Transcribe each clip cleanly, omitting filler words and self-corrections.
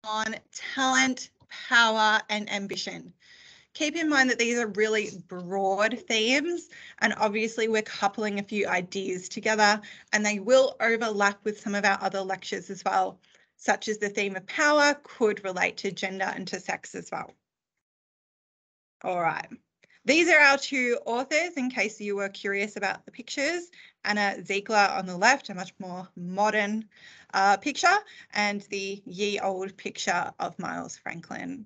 on talent, power, and ambition. Keep in mind that these are really broad themes, and obviously we're coupling a few ideas together, and they will overlap with some of our other lectures as well, such as the theme of power could relate to gender and to sex as well. All right. These are our two authors, in case you were curious about the pictures. Anna Ziegler on the left, a much more modern picture, and the ye old picture of Miles Franklin.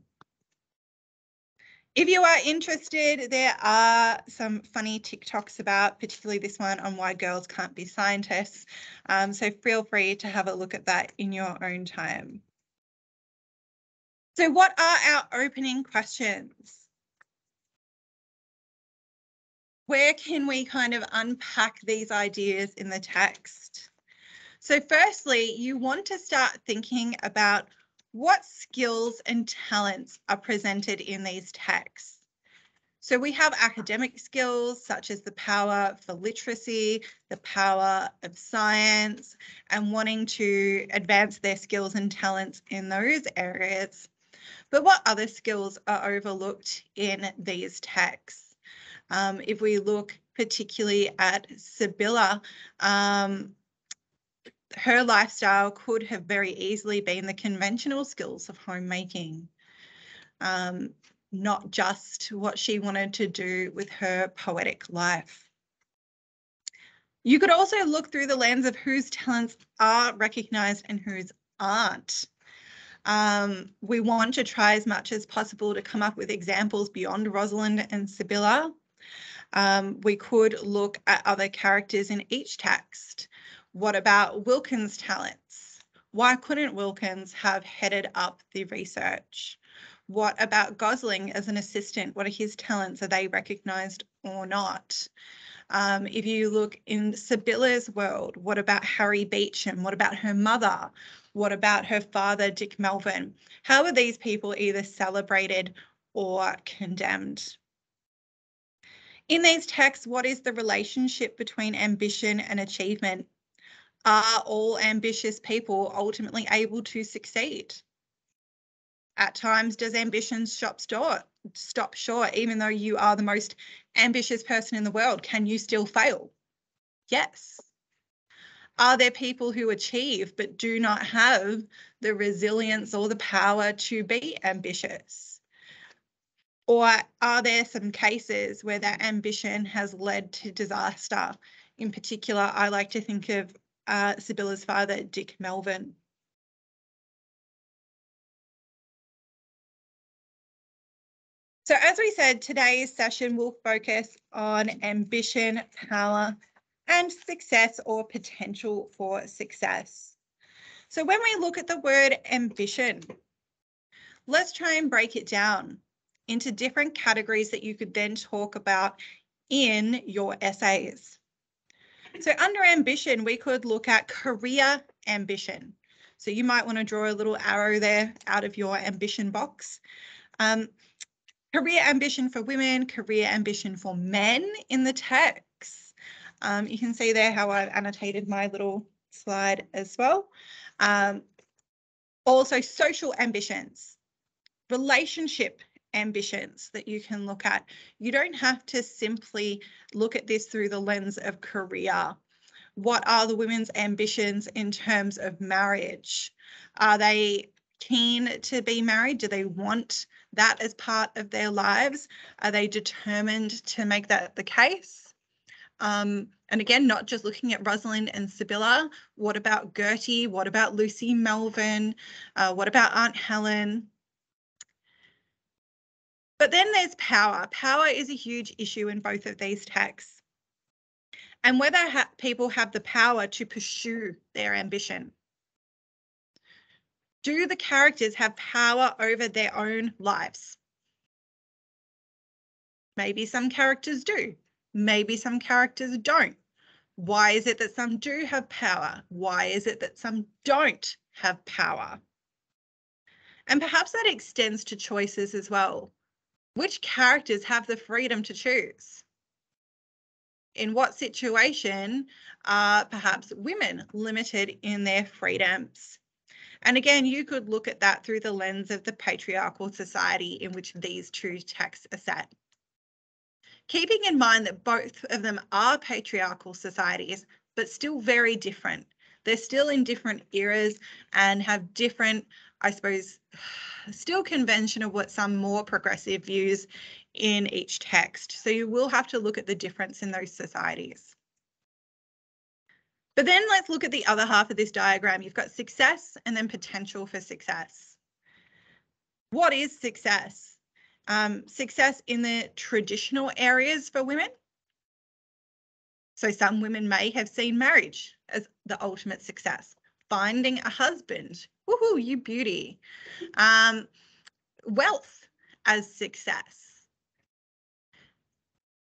If you are interested, there are some funny TikToks about, particularly this one on why girls can't be scientists. So feel free to have a look at that in your own time. So what are our opening questions? Where can we kind of unpack these ideas in the text? So firstly, you want to start thinking about what skills and talents are presented in these texts. So we have academic skills such as the power for literacy, the power of science, and wanting to advance their skills and talents in those areas. But what other skills are overlooked in these texts? If we look particularly at Sibylla, her lifestyle could have very easily been the conventional skills of homemaking, not just what she wanted to do with her poetic life. You could also look through the lens of whose talents are recognised and whose aren't. We want to try as much as possible to come up with examples beyond Rosalind and Sibylla. We could look at other characters in each text. What about Wilkins' talents? Why couldn't Wilkins have headed up the research? What about Gosling as an assistant? What are his talents? Are they recognised or not? If you look in Sibylla's world, what about Harry Beecham? What about her mother? What about her father, Dick Melvin? How are these people either celebrated or condemned? In these texts, what is the relationship between ambition and achievement? Are all ambitious people ultimately able to succeed? At times, does ambition stop short? Even though you are the most ambitious person in the world, can you still fail? Yes. Are there people who achieve but do not have the resilience or the power to be ambitious? Or are there some cases where that ambition has led to disaster? In particular, I like to think of Sibylla's father, Dick Melvin. So as we said, today's session will focus on ambition, power, and success or potential for success. So when we look at the word ambition, let's try and break it down into different categories that you could then talk about in your essays. So under ambition, we could look at career ambition. So you might want to draw a little arrow there out of your ambition box. Career ambition for women, career ambition for men in the text. You can see there how I've annotated my little slide as well. Also social ambitions, relationship ambitions that you can look at. You don't have to simply look at this through the lens of career. What are the women's ambitions in terms of marriage? Are they keen to be married? Do they want that as part of their lives? Are they determined to make that the case? And again, not just looking at Rosalind and Sibylla. What about Gertie? What about Lucy Melvin? What about Aunt Helen? But then there's power. Power is a huge issue in both of these texts. And whether people have the power to pursue their ambition. Do the characters have power over their own lives? Maybe some characters do. Maybe some characters don't. Why is it that some do have power? Why is it that some don't have power? And perhaps that extends to choices as well. Which characters have the freedom to choose? In what situation are perhaps women limited in their freedoms? And again, you could look at that through the lens of the patriarchal society in which these two texts are set. Keeping in mind that both of them are patriarchal societies, but still very different. They're still in different eras and have different, I suppose, still conventional, but some more progressive views in each text. So you will have to look at the difference in those societies. But then let's look at the other half of this diagram. You've got success and then potential for success. What is success? Success in the traditional areas for women. So some women may have seen marriage as the ultimate success. Finding a husband, woohoo, you beauty. Wealth as success.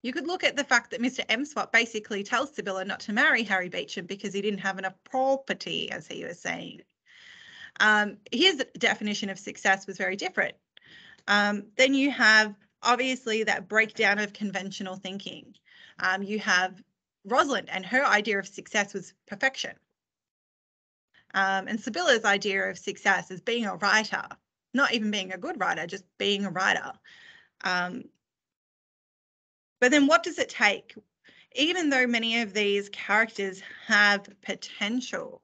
You could look at the fact that Mr. Emswap basically tells Sibylla not to marry Harry Beecham because he didn't have enough property, as he was saying. His definition of success was very different. Then you have, obviously, that breakdown of conventional thinking. You have Rosalind, and her idea of success was perfection. And Sibylla's idea of success is being a writer, not even being a good writer, just being a writer. But then what does it take? Even though many of these characters have potential,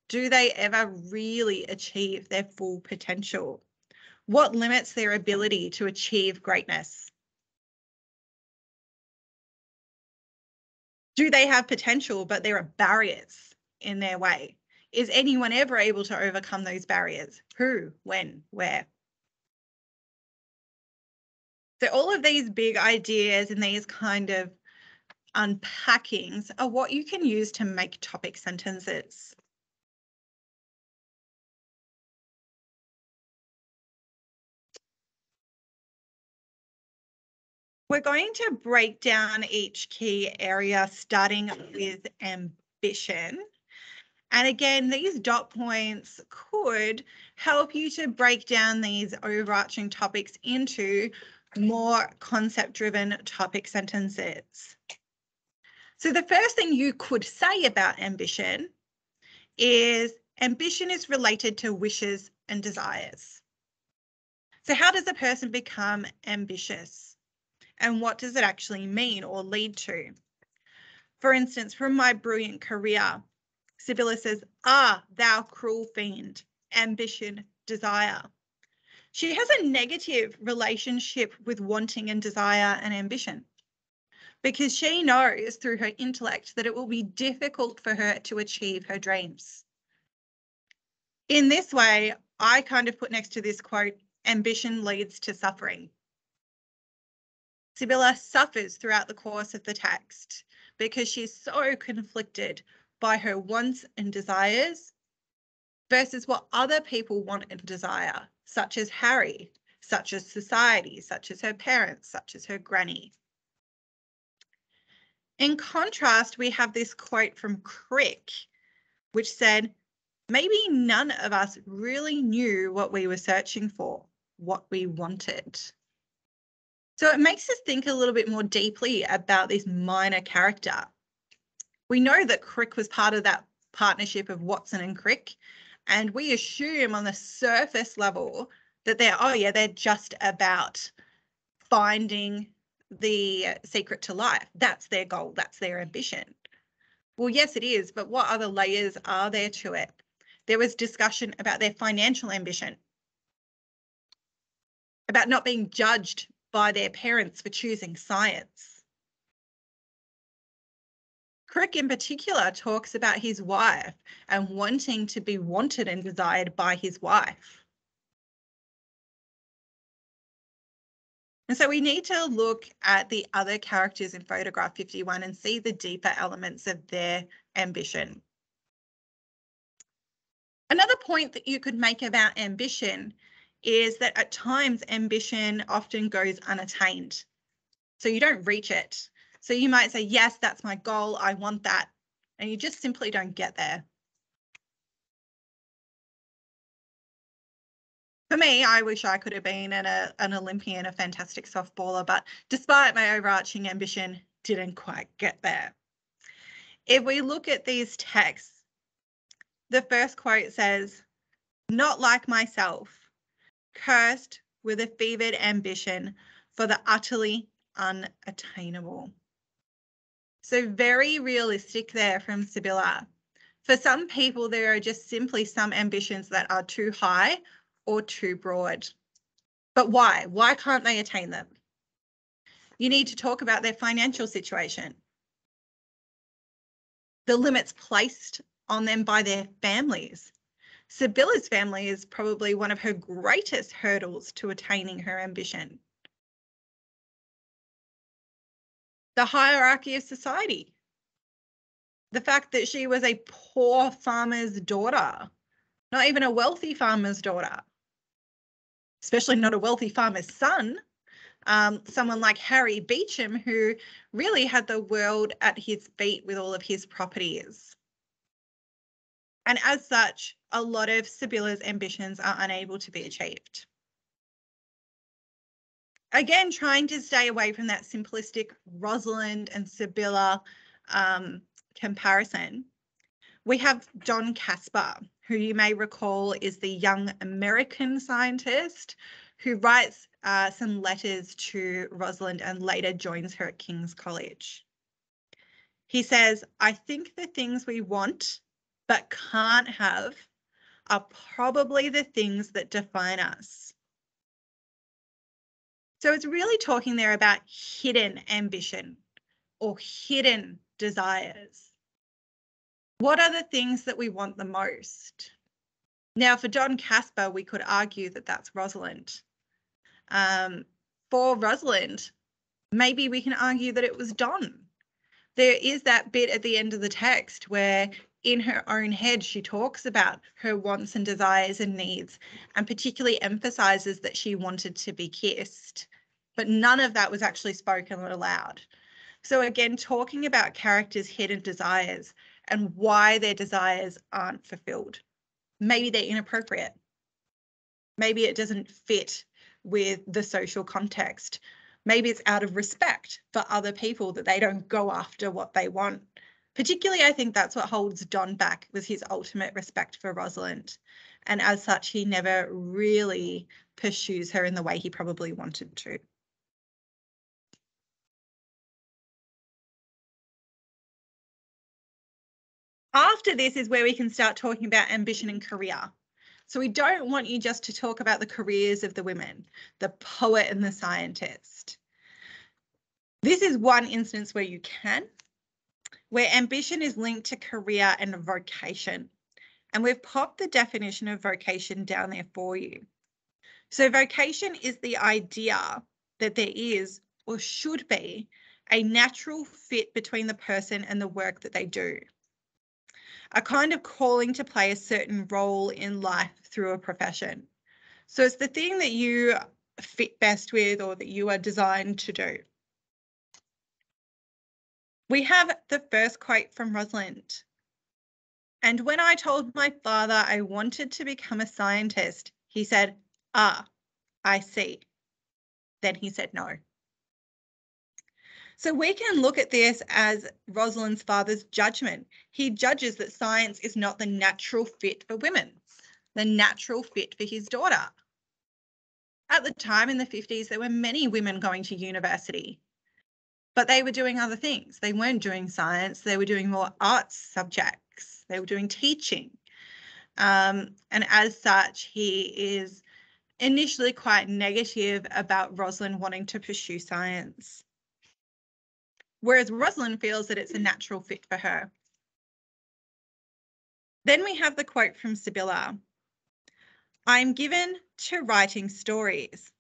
do they ever really achieve their full potential? What limits their ability to achieve greatness? Do they have potential, but there are barriers in their way? Is anyone ever able to overcome those barriers? Who, when, where? So all of these big ideas and these kind of unpackings are what you can use to make topic sentences. We're going to break down each key area, starting with ambition. And again, these dot points could help you to break down these overarching topics into more concept-driven topic sentences. So the first thing you could say about ambition is related to wishes and desires. So how does a person become ambitious? And what does it actually mean or lead to? For instance, from my brilliant career, Sibylla says, "Ah, thou cruel fiend, ambition, desire." She has a negative relationship with wanting and desire and ambition because she knows through her intellect that it will be difficult for her to achieve her dreams. In this way, I kind of put next to this quote, ambition leads to suffering. Sibylla suffers throughout the course of the text because she's so conflicted by her wants and desires versus what other people want and desire, such as Harry, such as society, such as her parents, such as her granny. In contrast, we have this quote from Crick, which said, "Maybe none of us really knew what we were searching for, what we wanted." So it makes us think a little bit more deeply about this minor character. We know that Crick was part of that partnership of Watson and Crick, and we assume on the surface level that they're just about finding the secret to life. That's their goal, that's their ambition. Well, yes, it is, but what other layers are there to it? There was discussion about their financial ambition, about not being judged by their parents for choosing science. Crick in particular talks about his wife and wanting to be wanted and desired by his wife. And so we need to look at the other characters in photograph 51 and see the deeper elements of their ambition. Another point that you could make about ambition is that at times ambition often goes unattained. So you don't reach it. So you might say, yes, that's my goal, I want that, and you just simply don't get there. For me, I wish I could have been an Olympian, a fantastic softballer, but despite my overarching ambition, didn't quite get there. If we look at these texts, the first quote says, not like myself, cursed with a fevered ambition for the utterly unattainable. So very realistic there from Sibylla. For some people, there are just simply some ambitions that are too high or too broad. But why? Why can't they attain them? You need to talk about their financial situation, the limits placed on them by their families. Sibylla's family is probably one of her greatest hurdles to attaining her ambition. The hierarchy of society. The fact that she was a poor farmer's daughter, not even a wealthy farmer's daughter, especially not a wealthy farmer's son. Someone like Harry Beecham, who really had the world at his feet with all of his properties. And as such, a lot of Sibylla's ambitions are unable to be achieved. Again, trying to stay away from that simplistic Rosalind and Sibylla comparison. We have John Casper, who you may recall is the young American scientist who writes some letters to Rosalind and later joins her at King's College. He says, I think the things we want but can't have are probably the things that define us. So it's really talking there about hidden ambition or hidden desires. What are the things that we want the most? Now, for John Casper, we could argue that that's Rosalind. For Rosalind, maybe we can argue that it was Don. There is that bit at the end of the text where in her own head, she talks about her wants and desires and needs, and particularly emphasizes that she wanted to be kissed, but none of that was actually spoken aloud. So again, talking about characters' hidden desires and why their desires aren't fulfilled. Maybe they're inappropriate. Maybe it doesn't fit with the social context. Maybe it's out of respect for other people that they don't go after what they want. Particularly, I think that's what holds Don back, was his ultimate respect for Rosalind. And as such, he never really pursues her in the way he probably wanted to. After this is where we can start talking about ambition and career. So we don't want you just to talk about the careers of the women, the poet and the scientist. This is one instance where you can, where ambition is linked to career and vocation. And we've popped the definition of vocation down there for you. So vocation is the idea that there is or should be a natural fit between the person and the work that they do. A kind of calling to play a certain role in life through a profession. So it's the thing that you fit best with or that you are designed to do. We have the first quote from Rosalind. And when I told my father I wanted to become a scientist, he said, "Ah, I see." Then he said no. So we can look at this as Rosalind's father's judgment. He judges that science is not the natural fit for women, the natural fit for his daughter. At the time in the 50s, there were many women going to university, but they were doing other things. They weren't doing science. They were doing more arts subjects. They were doing teaching. And as such, he is initially quite negative about Rosalind wanting to pursue science. Whereas Rosalind feels that it's a natural fit for her. Then we have the quote from Sibylla. I'm given to writing stories,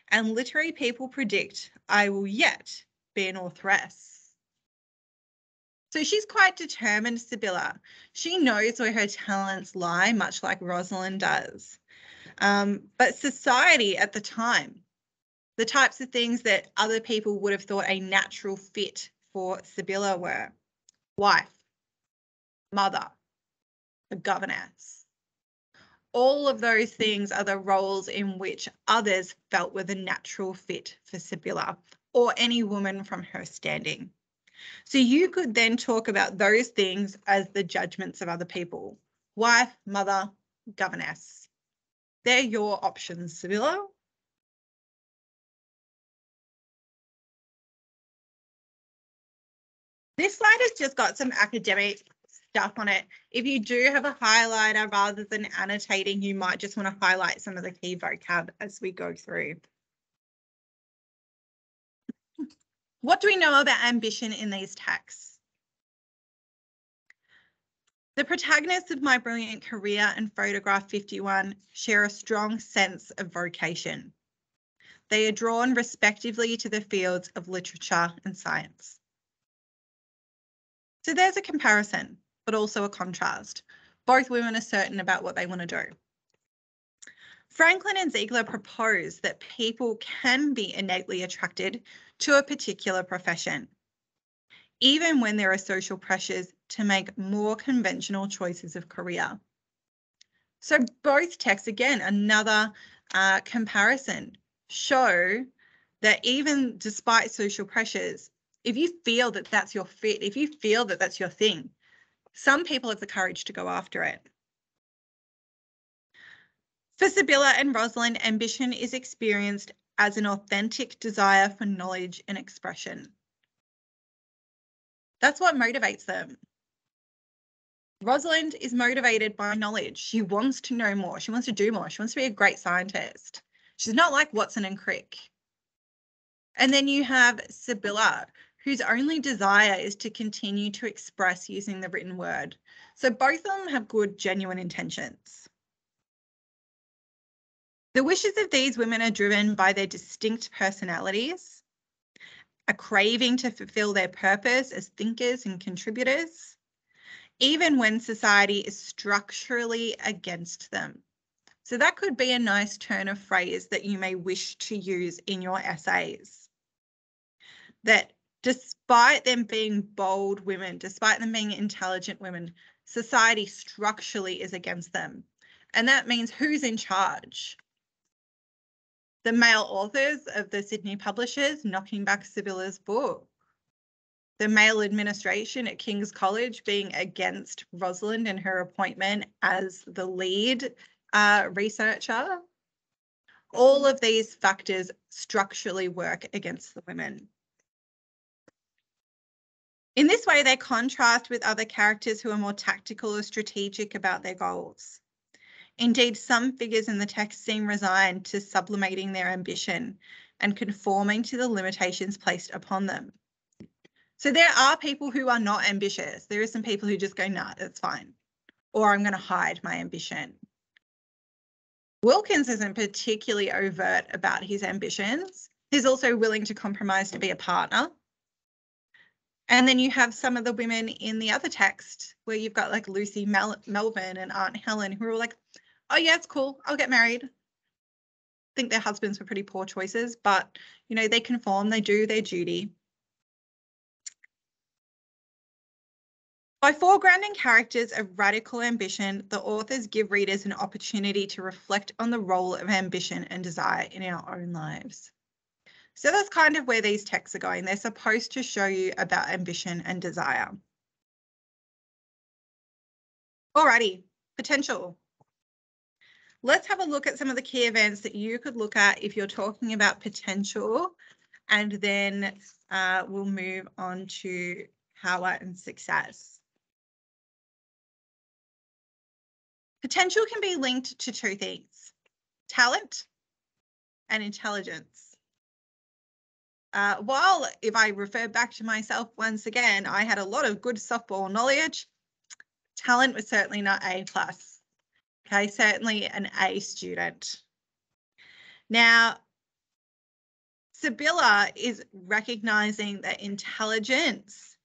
and literary people predict I will yet be an authoress. So she's quite determined, Sibylla. She knows where her talents lie, much like Rosalind does. But society at the time, the types of things that other people would have thought a natural fit for Sibylla were wife, mother, a governess. All of those things are the roles in which others felt were the natural fit for Sibylla or any woman from her standing. So you could then talk about those things as the judgments of other people. Wife, mother, governess. They're your options, Sibylla. This slide has just got some academic stuff on it. If you do have a highlighter rather than annotating, you might just want to highlight some of the key vocab as we go through. What do we know about ambition in these texts? The protagonists of My Brilliant Career and Photograph 51 share a strong sense of vocation. They are drawn respectively to the fields of literature and science. So there's a comparison, but also a contrast. Both women are certain about what they want to do. Franklin and Ziegler propose that people can be innately attracted to a particular profession, even when there are social pressures to make more conventional choices of career. So both texts, again, another comparison, show that even despite social pressures, if you feel that that's your fit, if you feel that that's your thing, some people have the courage to go after it. For Sibylla and Rosalind, ambition is experienced as an authentic desire for knowledge and expression. That's what motivates them. Rosalind is motivated by knowledge. She wants to know more. She wants to do more. She wants to be a great scientist. She's not like Watson and Crick. And then you have Sibylla, whose only desire is to continue to express using the written word. So both of them have good, genuine intentions. The wishes of these women are driven by their distinct personalities, a craving to fulfill their purpose as thinkers and contributors, even when society is structurally against them. So that could be a nice turn of phrase that you may wish to use in your essays. That despite them being bold women, despite them being intelligent women, society structurally is against them. And that means who's in charge? The male authors of the Sydney publishers knocking back Sibylla's book. The male administration at King's College being against Rosalind and her appointment as the lead researcher. All of these factors structurally work against the women. In this way, they contrast with other characters who are more tactical or strategic about their goals. Indeed, some figures in the text seem resigned to sublimating their ambition and conforming to the limitations placed upon them. So there are people who are not ambitious. There are some people who just go, nah, that's fine. Or I'm going to hide my ambition. Wilkins isn't particularly overt about his ambitions. He's also willing to compromise to be a partner. And then you have some of the women in the other text where you've got like Lucy Melvin and Aunt Helen who are like, oh yeah, it's cool, I'll get married. I think their husbands were pretty poor choices, but you know, they conform, they do their duty. By foregrounding characters of radical ambition, the authors give readers an opportunity to reflect on the role of ambition and desire in our own lives. So that's kind of where these texts are going. They're supposed to show you about ambition and desire. Alrighty, potential. Let's have a look at some of the key events that you could look at if you're talking about potential, and then we'll move on to power and success. Potential can be linked to two things, talent and intelligence. While if I refer back to myself once again, I had a lot of good softball knowledge, talent was certainly not A+. Okay, certainly an A student. Now, Sibylla is recognizing that intelligence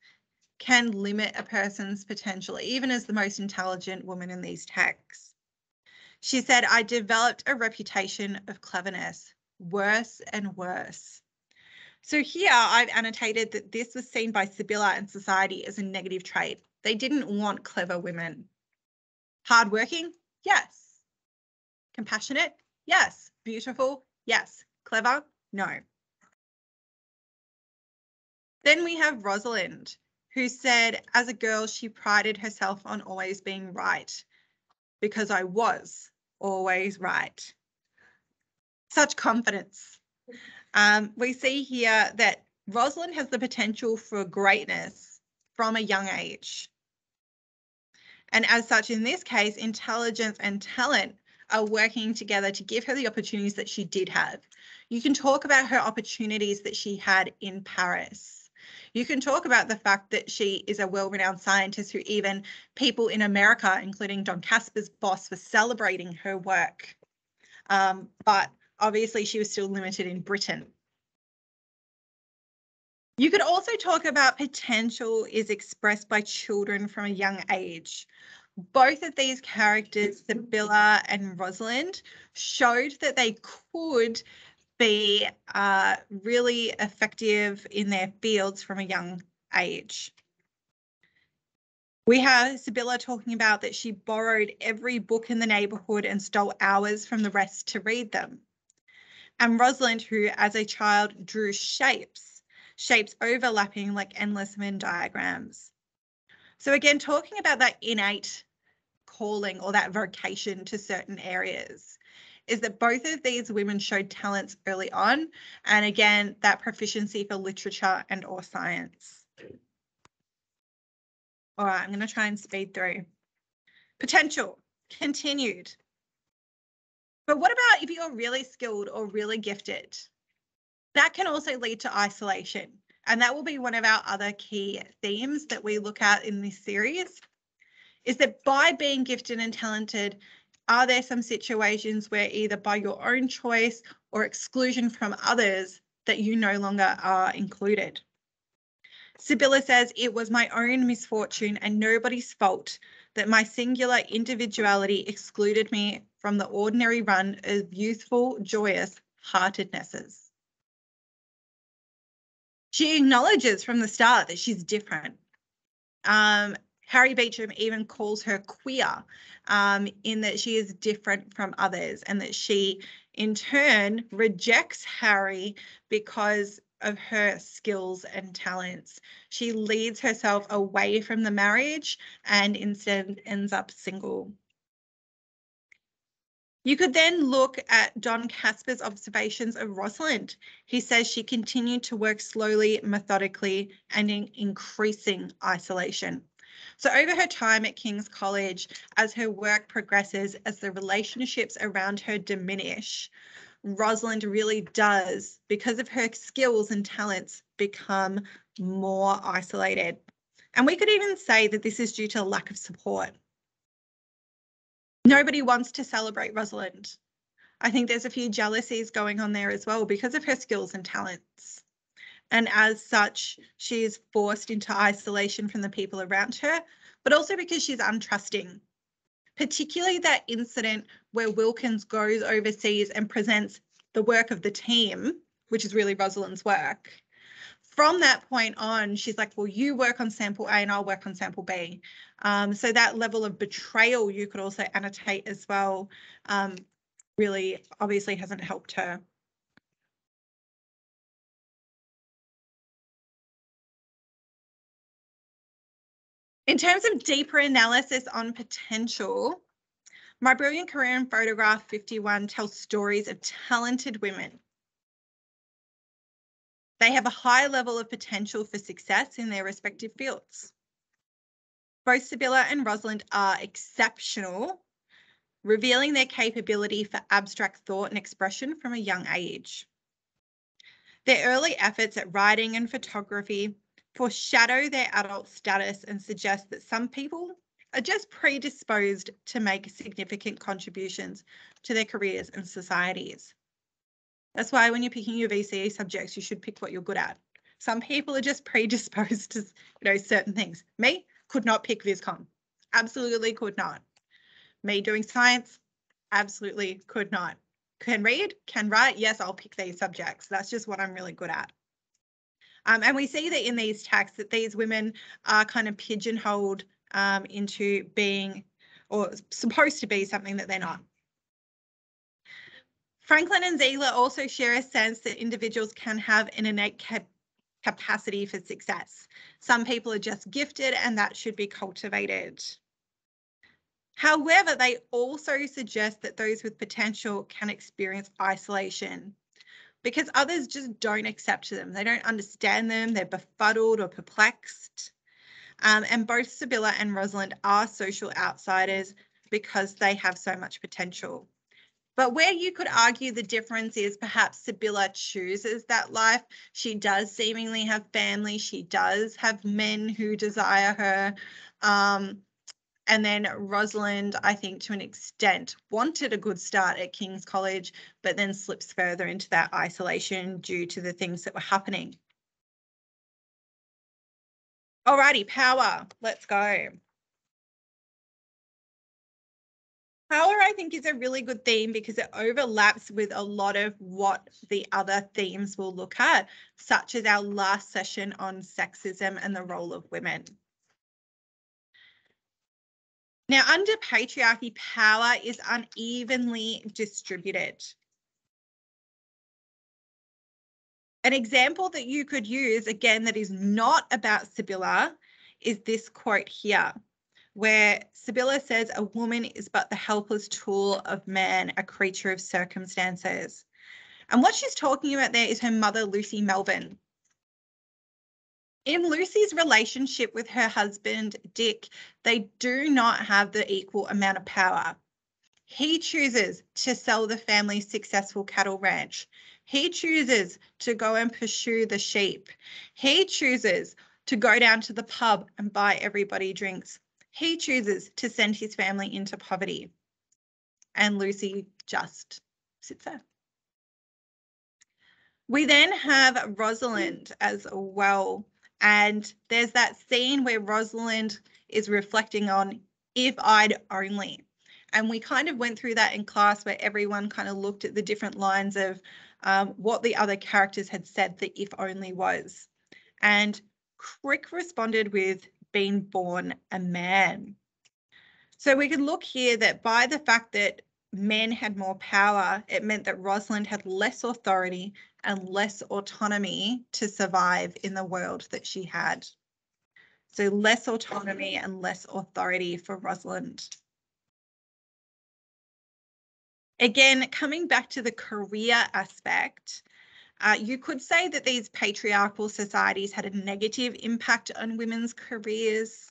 can limit a person's potential, even as the most intelligent woman in these texts. She said, I developed a reputation of cleverness, worse and worse. So here I've annotated that this was seen by Sibylla and society as a negative trait. They didn't want clever women. Hardworking? Yes. Compassionate? Yes. Beautiful? Yes. Clever? No. Then we have Rosalind, who said, as a girl, she prided herself on always being right. because I was always right. Such confidence. We see here that Rosalind has the potential for greatness from a young age. And as such, in this case, intelligence and talent are working together to give her the opportunities that she did have. You can talk about her opportunities that she had in Paris. You can talk about the fact that she is a well-renowned scientist who even people in America, including John Casper's boss, were celebrating her work. But obviously she was still limited in Britain. You could also talk about potential is expressed by children from a young age. Both of these characters, Sibylla and Rosalind, showed that they could be really effective in their fields from a young age. We have Sibylla talking about that she borrowed every book in the neighbourhood and stole hours from the rest to read them. And Rosalind, who as a child drew shapes overlapping like endless Venn diagrams. So again, talking about that innate calling or that vocation to certain areas is that both of these women showed talents early on. And again, that proficiency for literature and or science. All right, I'm going to try and speed through. Potential, continued. But what about if you're really skilled or really gifted? That can also lead to isolation. And that will be one of our other key themes that we look at in this series, is that by being gifted and talented, are there some situations where either by your own choice or exclusion from others that you no longer are included? Sibylla says, it was my own misfortune and nobody's fault that my singular individuality excluded me from the ordinary run of youthful, joyous heartednesses. She acknowledges from the start that she's different. Harry Beecham even calls her queer in that she is different from others and that she in turn rejects Harry because of her skills and talents. She leads herself away from the marriage and instead ends up single. You could then look at John Casper's observations of Rosalind. He says she continued to work slowly, methodically, and in increasing isolation. So over her time at King's College, as her work progresses, as the relationships around her diminish, Rosalind really does, because of her skills and talents, become more isolated. And we could even say that this is due to lack of support. Nobody wants to celebrate Rosalind. I think there's a few jealousies going on there as well because of her skills and talents. And as such, she is forced into isolation from the people around her, but also because she's untrusting. Particularly that incident where Wilkins goes overseas and presents the work of the team, which is really Rosalind's work. From that point on, she's like, well, you work on sample A and I'll work on sample B. So that level of betrayal you could also annotate as well, really obviously hasn't helped her. In terms of deeper analysis on potential, My Brilliant Career in Photograph 51 tells stories of talented women. They have a high level of potential for success in their respective fields. Both Sibylla and Rosalind are exceptional, revealing their capability for abstract thought and expression from a young age. Their early efforts at writing and photography foreshadow their adult status and suggest that some people are just predisposed to make significant contributions to their careers and societies. That's why when you're picking your VCE subjects, you should pick what you're good at. Some people are just predisposed to, certain things. Me, could not pick VisCom. Absolutely could not. Me doing science, absolutely could not. Can read, can write, yes, I'll pick these subjects. That's just what I'm really good at. And we see that in these texts that these women are kind of pigeonholed into being or supposed to be something that they're not. Franklin and Ziegler also share a sense that individuals can have an innate capacity for success. Some people are just gifted and that should be cultivated. However, they also suggest that those with potential can experience isolation because others just don't accept them. They don't understand them. They're befuddled or perplexed. And both Sibylla and Rosalind are social outsiders because they have so much potential. But where you could argue the difference is perhaps Sibylla chooses that life. She does seemingly have family. She does have men who desire her. And then Rosalind, I think to an extent, wanted a good start at King's College, but then slips further into that isolation due to the things that were happening. Alrighty, power. Let's go. Power, I think, is a really good theme because it overlaps with a lot of what the other themes we'll look at, such as our last session on sexism and the role of women. Now, under patriarchy, power is unevenly distributed. An example that you could use, again, that is not about Sibylla, is this quote here, where Sibylla says, "A woman is but the helpless tool of man, a creature of circumstances." And what she's talking about there is her mother, Lucy Melvin. In Lucy's relationship with her husband, Dick, they do not have the equal amount of power. He chooses to sell the family's successful cattle ranch. He chooses to go and pursue the sheep. He chooses to go down to the pub and buy everybody drinks. He chooses to send his family into poverty. And Lucy just sits there. We then have Rosalind as well. And there's that scene where Rosalind is reflecting on if I'd only. And we kind of went through that in class where everyone kind of looked at the different lines of what the other characters had said the if only was. And Crick responded with being born a man. So we can look here that by the fact that men had more power, it meant that Rosalind had less authority and less autonomy to survive in the world that she had. So less autonomy and less authority for Rosalind. Again, coming back to the career aspect, you could say that these patriarchal societies had a negative impact on women's careers.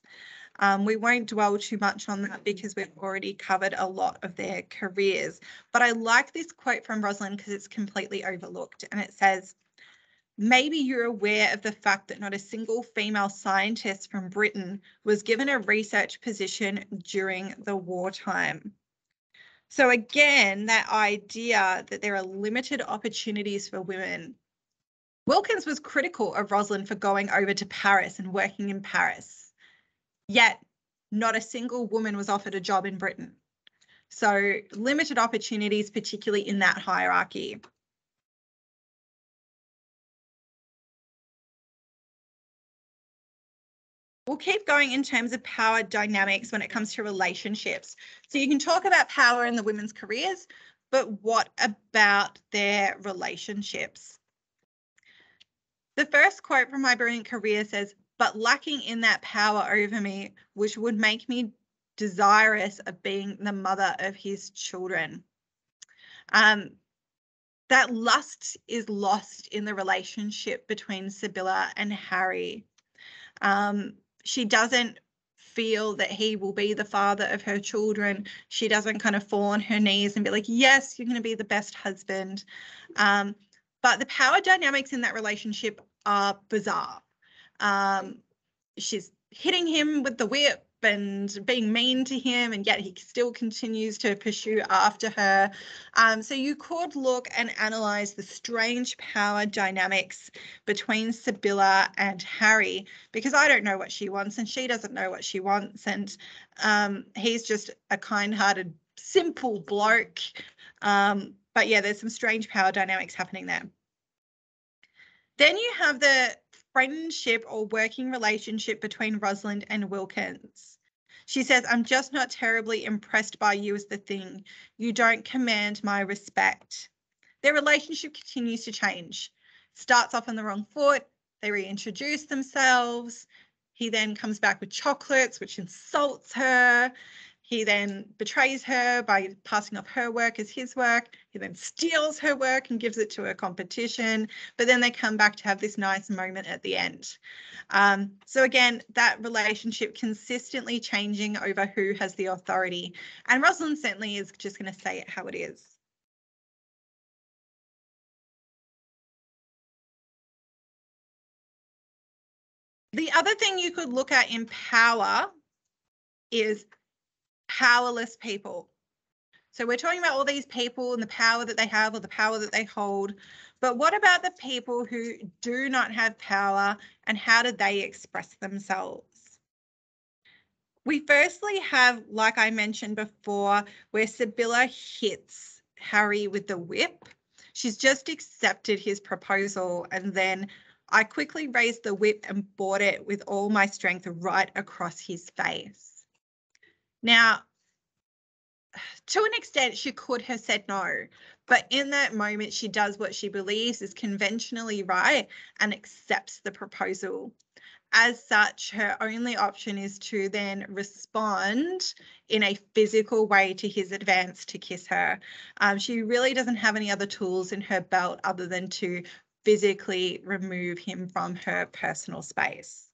We won't dwell too much on that because we've already covered a lot of their careers. But I like this quote from Rosalind because it's completely overlooked. And it says, "Maybe you're aware of the fact that not a single female scientist from Britain was given a research position during the wartime." So again, that idea that there are limited opportunities for women. Wilkins was critical of Rosalind for going over to Paris and working in Paris. Yet not a single woman was offered a job in Britain. So limited opportunities, particularly in that hierarchy. We'll keep going in terms of power dynamics when it comes to relationships. So you can talk about power in the women's careers, but what about their relationships? The first quote from My Brilliant Career says, "But lacking in that power over me, which would make me desirous of being the mother of his children." That lust is lost in the relationship between Sibylla and Harry. She doesn't feel that he will be the father of her children. She doesn't kind of fall on her knees and be like, yes, you're going to be the best husband. But the power dynamics in that relationship are bizarre. She's hitting him with the whip and being mean to him, and yet he still continues to pursue after her. So you could look and analyze the strange power dynamics between Sibylla and Harry, because I don't know what she wants and she doesn't know what she wants, and he's just a kind-hearted, simple bloke. But yeah, there's some strange power dynamics happening there. Then you have the friendship or working relationship between Rosalind and Wilkins. She says, "I'm just not terribly impressed by you as the thing. You don't command my respect." Their relationship continues to change. Starts off on the wrong foot. They reintroduce themselves. He then comes back with chocolates, which insults her. He then betrays her by passing off her work as his work. He then steals her work and gives it to a competition. But then they come back to have this nice moment at the end. So again, that relationship consistently changing over who has the authority. And Rosalind certainly is just going to say it how it is. The other thing you could look at in power is powerless people. So we're talking about all these people and the power that they have or the power that they hold. But what about the people who do not have power, and how do they express themselves? We firstly have, like I mentioned before, where Sibylla hits Harry with the whip. She's just accepted his proposal, and then I quickly raised the whip and brought it with all my strength right across his face. Now, to an extent, she could have said no, but in that moment, she does what she believes is conventionally right and accepts the proposal. As such, her only option is to then respond in a physical way to his advance to kiss her. She really doesn't have any other tools in her belt other than to physically remove him from her personal space.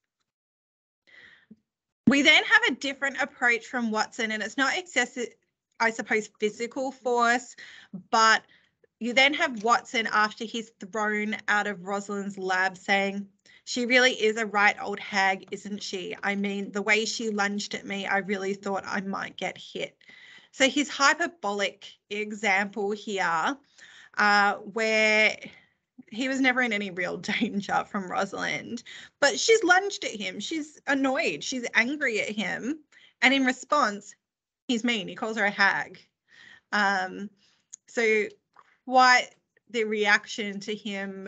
We then have a different approach from Watson, and it's not excessive, I suppose, physical force, but you then have Watson after he's thrown out of Rosalind's lab saying, "She really is a right old hag, isn't she? I mean, the way she lunged at me, I really thought I might get hit." So his hyperbolic example here, where he was never in any real danger from Rosalind, but she's lunged at him. She's annoyed. She's angry at him. And in response, he's mean. He calls her a hag. So quite the reaction to him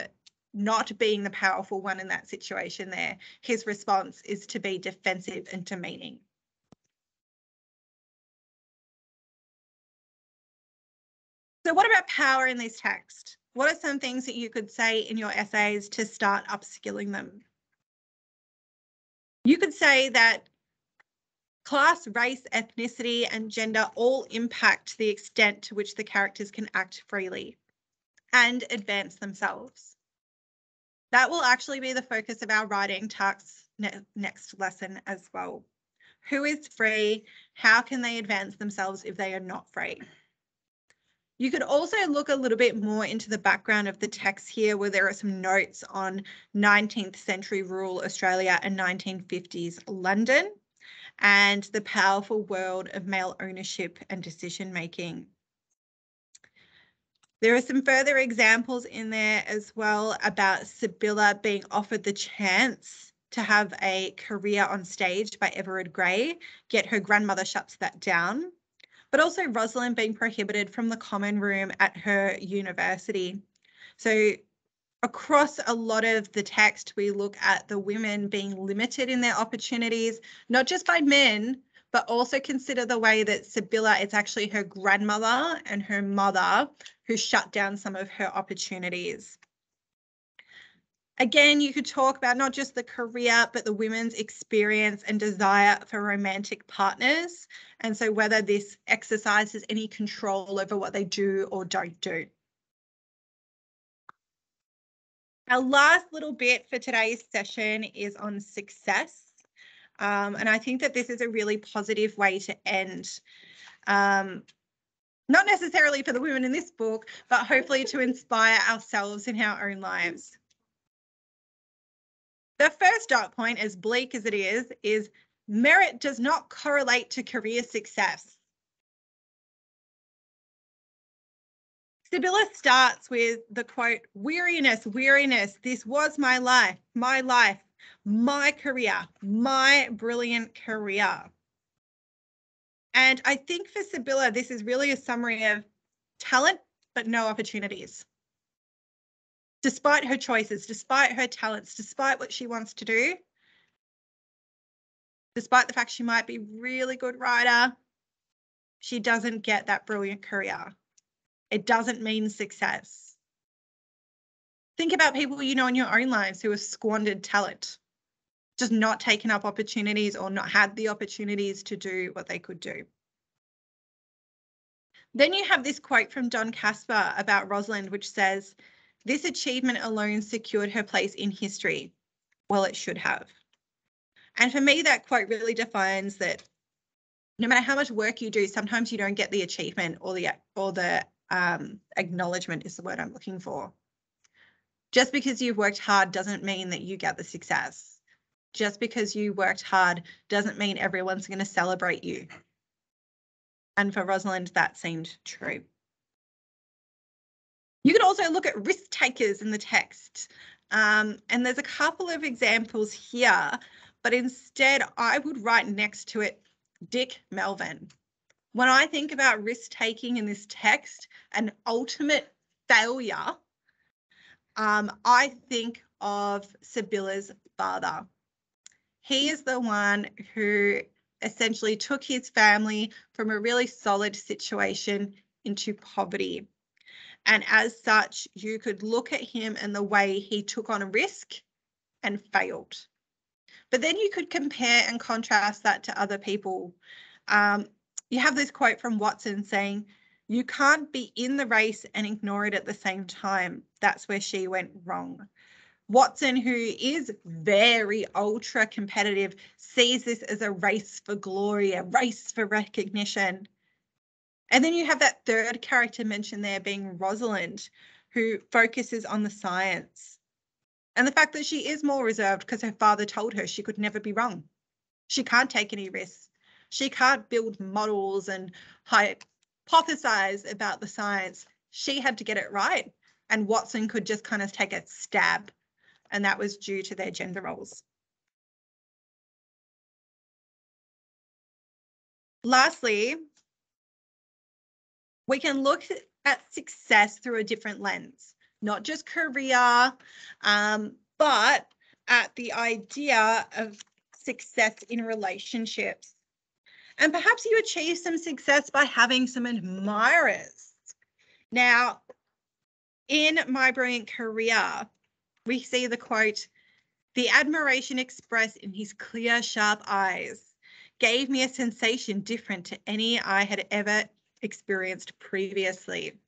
not being the powerful one in that situation there. His response is to be defensive and demeaning. So what about power in this text? What are some things that you could say in your essays to start upskilling them? You could say that class, race, ethnicity, and gender all impact the extent to which the characters can act freely and advance themselves. That will actually be the focus of our writing tasks next lesson as well. Who is free? How can they advance themselves if they are not free? You could also look a little bit more into the background of the text here, where there are some notes on 19th century rural Australia and 1950s London and the powerful world of male ownership and decision making. There are some further examples in there as well about Sibylla being offered the chance to have a career on stage by Everard Grey, yet her grandmother shuts that down. But also Rosalind being prohibited from the common room at her university. So across a lot of the text, we look at the women being limited in their opportunities, not just by men, but also consider the way that Sibylla, it's actually her grandmother and her mother who shut down some of her opportunities. Again, you could talk about not just the career, but the women's experience and desire for romantic partners. And so whether this exercises any control over what they do or don't do. Our last little bit for today's session is on success. And I think that this is a really positive way to end. Not necessarily for the women in this book, but hopefully to inspire ourselves in our own lives. The first dot point, as bleak as it is merit does not correlate to career success. Sibylla starts with the quote, "Weariness, weariness, this was my life, my career, my brilliant career." And I think for Sibylla, this is really a summary of talent, but no opportunities. Despite her choices, despite her talents, despite what she wants to do, despite the fact she might be a really good writer, she doesn't get that brilliant career. It doesn't mean success. Think about people you know in your own lives who have squandered talent, just not taken up opportunities or not had the opportunities to do what they could do. Then you have this quote from Don Casper about Rosalind, which says, "This achievement alone secured her place in history." Well, it should have. And for me, that quote really defines that no matter how much work you do, sometimes you don't get the achievement or the acknowledgement is the word I'm looking for. Just because you've worked hard doesn't mean that you get the success. Just because you worked hard doesn't mean everyone's going to celebrate you. And for Rosalind, that seemed true. You could also look at risk takers in the text. And there's a couple of examples here, but instead I would write next to it Dick Melvin. When I think about risk taking in this text, an ultimate failure, I think of Sibylla's father. He is the one who essentially took his family from a really solid situation into poverty. And as such, you could look at him and the way he took on a risk and failed. But then you could compare and contrast that to other people. You have this quote from Watson saying, "You can't be in the race and ignore it at the same time." That's where she went wrong. Watson, who is very ultra competitive, sees this as a race for glory, a race for recognition. And then you have that third character mentioned there being Rosalind, who focuses on the science and the fact that she is more reserved because her father told her she could never be wrong. She can't take any risks. She can't build models and hypothesize about the science. She had to get it right. And Watson could just kind of take a stab. And that was due to their gender roles. Lastly, we can look at success through a different lens, not just career, but at the idea of success in relationships. And perhaps you achieve some success by having some admirers. Now, in My Brilliant Career, we see the quote, "The admiration expressed in his clear, sharp eyes gave me a sensation different to any I had ever experienced previously."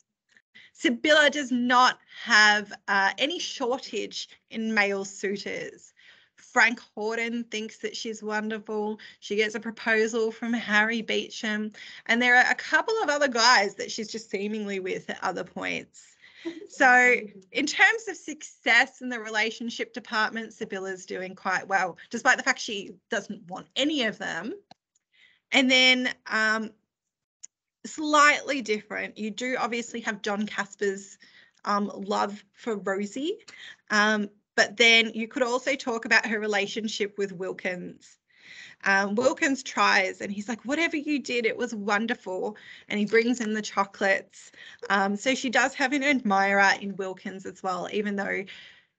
Sibylla does not have any shortage in male suitors. Frank Horton thinks that she's wonderful. She gets a proposal from Harry Beecham. And there are a couple of other guys that she's just seemingly with at other points. So in terms of success in the relationship department, Sibylla's doing quite well, despite the fact she doesn't want any of them. And then slightly different, you do obviously have John Casper's love for Rosie, but then you could also talk about her relationship with Wilkins. Wilkins tries and he's like, "Whatever you did, it was wonderful." And he brings in the chocolates. So she does have an admirer in Wilkins as well, even though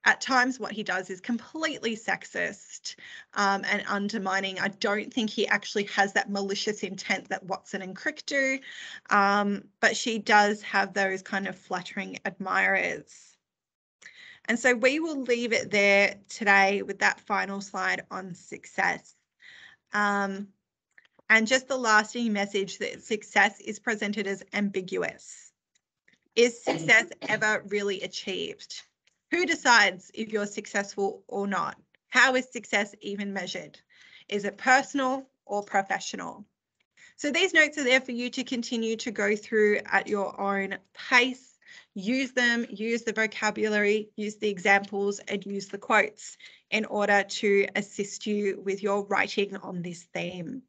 at times what he does is completely sexist and undermining. I don't think he actually has that malicious intent that Watson and Crick do, but she does have those kind of flattering admirers. And so we will leave it there today with that final slide on success. And just the lasting message that success is presented as ambiguous. Is success ever really achieved? Who decides if you're successful or not? How is success even measured? Is it personal or professional? So these notes are there for you to continue to go through at your own pace. Use them, use the vocabulary, use the examples, and use the quotes in order to assist you with your writing on this theme.